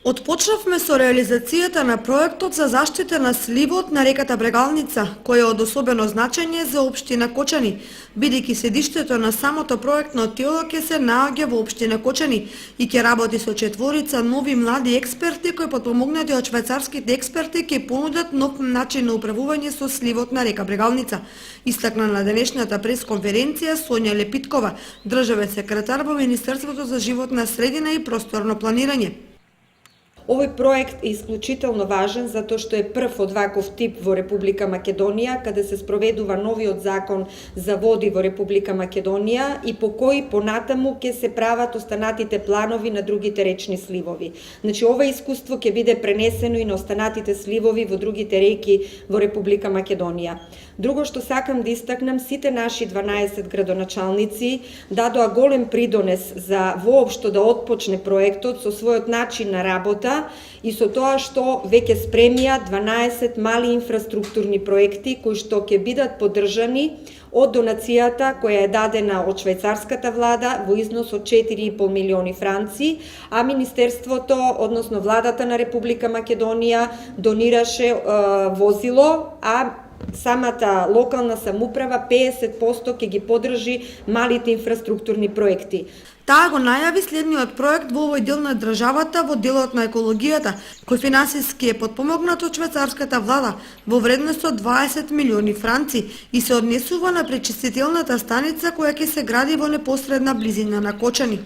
Отпочнавме со реализацијата на проектот за заштита на сливот на реката Брегалница, кој е од особено значење за општина Кочани, бидејќи седиштето на самото проектно тело ќе се наоѓа во општина Кочани и ќе работи со четворица нови млади експерти кои потпомогнати од швајцарските експерти ќе понудат нов начин на управување со сливот на река Брегалница, истакна на денешната пресконференција Сонја Лепиткова, државен секретар во Министерството за животна средина и просторно планирање. Овој проект е исклучително важен затоа што е прв од ваков тип во Република Македонија, каде се спроведува новиот закон за води во Република Македонија и по кој понатаму ќе се прават останатите планови на другите речни сливови. Значи, ова искуство ќе биде пренесено и на останатите сливови во другите реки во Република Македонија. Друго што сакам да истакнам, сите наши 12 градоначалници дадоа голем придонес за воопшто да отпочне проектот со својот начин на работа и со тоа што веќе спремија 12 мали инфраструктурни проекти кои што ќе бидат поддржани од донацијата која е дадена од швајцарската влада во износ од 4,5 милиони франци, а Министерството, односно владата на Република Македонија донираше возило, а самата локална самуправа 50% ќе ги поддржи малите инфраструктурни проекти. Таа го најави следниот проект во овој дел на државата во делот на екологијата, кој финансиски е потпомогнат од швајцарската влада во вредност од 20 милиони франци и се однесува на пречистителната станица која ќе се гради во непосредна близина на Кочани.